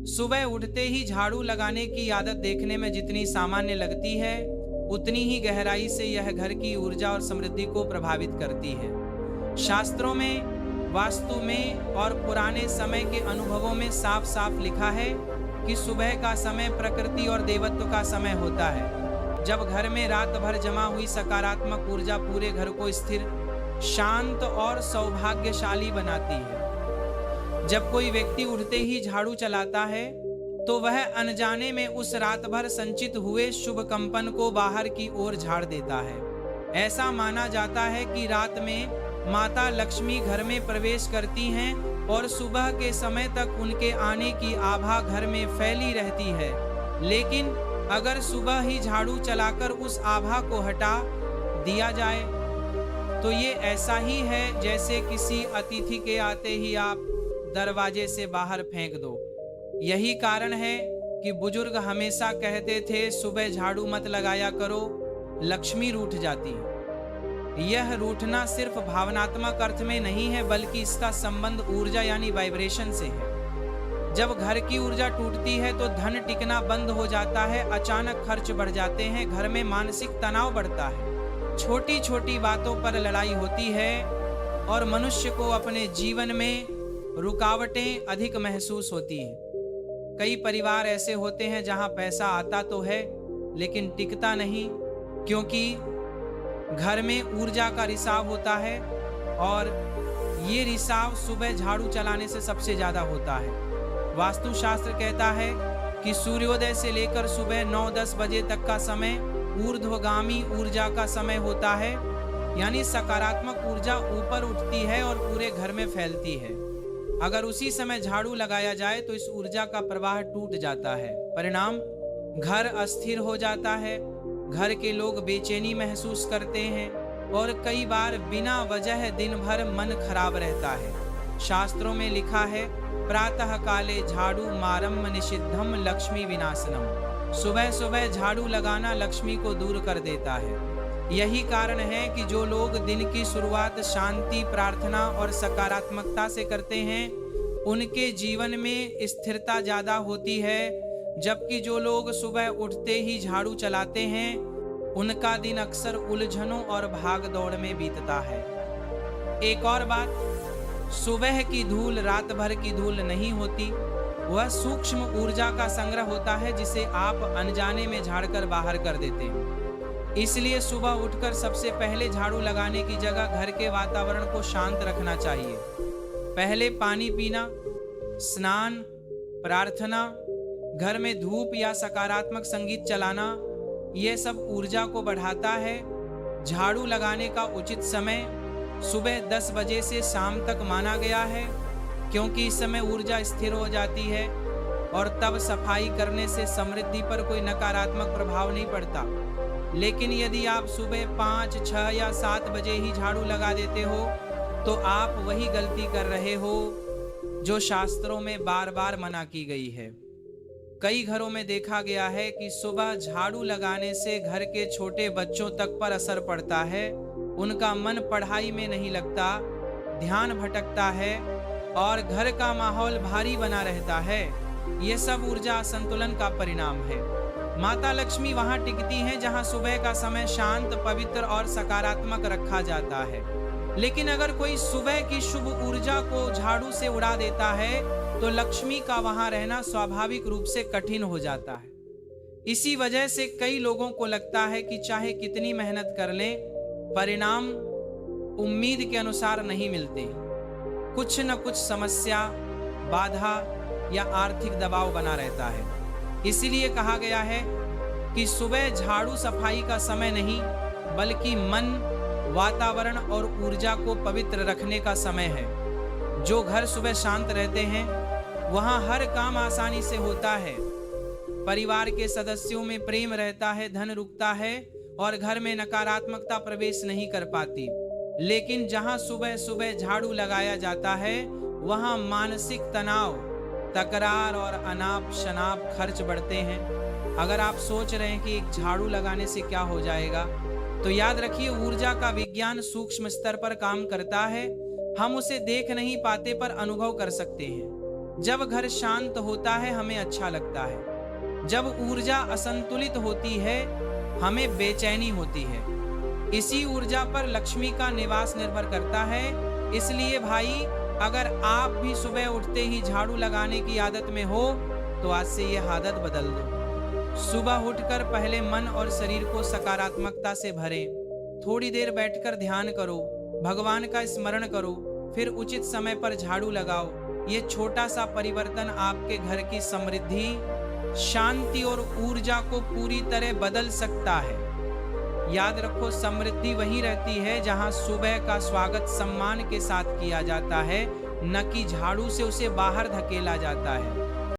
सुबह उठते ही झाड़ू लगाने की आदत देखने में जितनी सामान्य लगती है, उतनी ही गहराई से यह घर की ऊर्जा और समृद्धि को प्रभावित करती है। शास्त्रों में, वास्तु में और पुराने समय के अनुभवों में साफ साफ लिखा है कि सुबह का समय प्रकृति और देवत्व का समय होता है, जब घर में रात भर जमा हुई सकारात्मक ऊर्जा पूरे घर को स्थिर, शांत और सौभाग्यशाली बनाती है। जब कोई व्यक्ति उठते ही झाड़ू चलाता है तो वह अनजाने में उस रात भर संचित हुए शुभ कंपन को बाहर की ओर झाड़ देता है। ऐसा माना जाता है कि रात में माता लक्ष्मी घर में प्रवेश करती हैं और सुबह के समय तक उनके आने की आभा घर में फैली रहती है। लेकिन अगर सुबह ही झाड़ू चलाकर उस आभा को हटा दिया जाए तो ये ऐसा ही है जैसे किसी अतिथि के आते ही आप दरवाजे से बाहर फेंक दो। यही कारण है कि बुजुर्ग हमेशा कहते थे, सुबह झाड़ू मत लगाया करो, लक्ष्मी रूठ जाती है। यह रूठना सिर्फ भावनात्मक अर्थ में नहीं है, बल्कि इसका संबंध ऊर्जा यानी वाइब्रेशन से है। जब घर की ऊर्जा टूटती है तो धन टिकना बंद हो जाता है, अचानक खर्च बढ़ जाते हैं, घर में मानसिक तनाव बढ़ता है, छोटी छोटी बातों पर लड़ाई होती है और मनुष्य को अपने जीवन में रुकावटें अधिक महसूस होती हैं। कई परिवार ऐसे होते हैं जहां पैसा आता तो है लेकिन टिकता नहीं, क्योंकि घर में ऊर्जा का रिसाव होता है और ये रिसाव सुबह झाड़ू चलाने से सबसे ज़्यादा होता है। वास्तुशास्त्र कहता है कि सूर्योदय से लेकर सुबह 9-10 बजे तक का समय ऊर्ध्वगामी ऊर्जा का समय होता है, यानी सकारात्मक ऊर्जा ऊपर उठती है और पूरे घर में फैलती है। अगर उसी समय झाड़ू लगाया जाए तो इस ऊर्जा का प्रवाह टूट जाता है। परिणाम, घर अस्थिर हो जाता है, घर के लोग बेचैनी महसूस करते हैं और कई बार बिना वजह दिन भर मन खराब रहता है। शास्त्रों में लिखा है, प्रातः काले झाड़ू मारम निषिद्धम लक्ष्मी विनाशनम। सुबह सुबह झाड़ू लगाना लक्ष्मी को दूर कर देता है। यही कारण है कि जो लोग दिन की शुरुआत शांति, प्रार्थना और सकारात्मकता से करते हैं, उनके जीवन में स्थिरता ज़्यादा होती है, जबकि जो लोग सुबह उठते ही झाड़ू चलाते हैं, उनका दिन अक्सर उलझनों और भाग दौड़ में बीतता है। एक और बात, सुबह की धूल रात भर की धूल नहीं होती, वह सूक्ष्म ऊर्जा का संग्रह होता है जिसे आप अनजाने में झाड़कर बाहर कर देते हैं। इसलिए सुबह उठकर सबसे पहले झाड़ू लगाने की जगह घर के वातावरण को शांत रखना चाहिए। पहले पानी पीना, स्नान, प्रार्थना, घर में धूप या सकारात्मक संगीत चलाना, यह सब ऊर्जा को बढ़ाता है। झाड़ू लगाने का उचित समय सुबह 10 बजे से शाम तक माना गया है, क्योंकि इस समय ऊर्जा स्थिर हो जाती है और तब सफाई करने से समृद्धि पर कोई नकारात्मक प्रभाव नहीं पड़ता। लेकिन यदि आप सुबह 5, 6 या 7 बजे ही झाड़ू लगा देते हो तो आप वही गलती कर रहे हो जो शास्त्रों में बार बार मना की गई है। कई घरों में देखा गया है कि सुबह झाड़ू लगाने से घर के छोटे बच्चों तक पर असर पड़ता है। उनका मन पढ़ाई में नहीं लगता, ध्यान भटकता है और घर का माहौल भारी बना रहता है। ये सब ऊर्जा असंतुलन का परिणाम है। माता लक्ष्मी वहां टिकती हैं जहां सुबह का समय शांत, पवित्र और सकारात्मक रखा जाता है। लेकिन अगर कोई सुबह की शुभ ऊर्जा को झाड़ू से उड़ा देता है तो लक्ष्मी का वहां रहना स्वाभाविक रूप से कठिन हो जाता है। इसी वजह से कई लोगों को लगता है कि चाहे कितनी मेहनत कर लें, परिणाम उम्मीद के अनुसार नहीं मिलते। कुछ न कुछ समस्या, बाधा या आर्थिक दबाव बना रहता है। इसीलिए कहा गया है कि सुबह झाड़ू सफाई का समय नहीं, बल्कि मन, वातावरण और ऊर्जा को पवित्र रखने का समय है। जो घर सुबह शांत रहते हैं, वहाँ हर काम आसानी से होता है। परिवार के सदस्यों में प्रेम रहता है, धन रुकता है और घर में नकारात्मकता प्रवेश नहीं कर पाती। लेकिन जहाँ सुबह सुबह झाड़ू लगाया जाता है, वहाँ मानसिक तनाव, तकरार और अनाप शनाप खर्च बढ़ते हैं। अगर आप सोच रहे हैं कि एक झाड़ू लगाने से क्या हो जाएगा, तो याद रखिए, ऊर्जा का विज्ञान सूक्ष्म स्तर पर काम करता है। हम उसे देख नहीं पाते पर अनुभव कर सकते हैं। जब घर शांत होता है हमें अच्छा लगता है। जब ऊर्जा असंतुलित होती है हमें बेचैनी होती है। इसी ऊर्जा पर लक्ष्मी का निवास निर्भर करता है। इसलिए भाई, अगर आप भी सुबह उठते ही झाड़ू लगाने की आदत में हो तो आज से यह आदत बदल दो। सुबह उठकर पहले मन और शरीर को सकारात्मकता से भरें। थोड़ी देर बैठकर ध्यान करो, भगवान का स्मरण करो, फिर उचित समय पर झाड़ू लगाओ। ये छोटा सा परिवर्तन आपके घर की समृद्धि, शांति और ऊर्जा को पूरी तरह बदल सकता है। याद रखो, समृद्धि वहीं रहती है जहां सुबह का स्वागत सम्मान के साथ किया जाता है, न कि झाड़ू से उसे बाहर धकेला जाता है।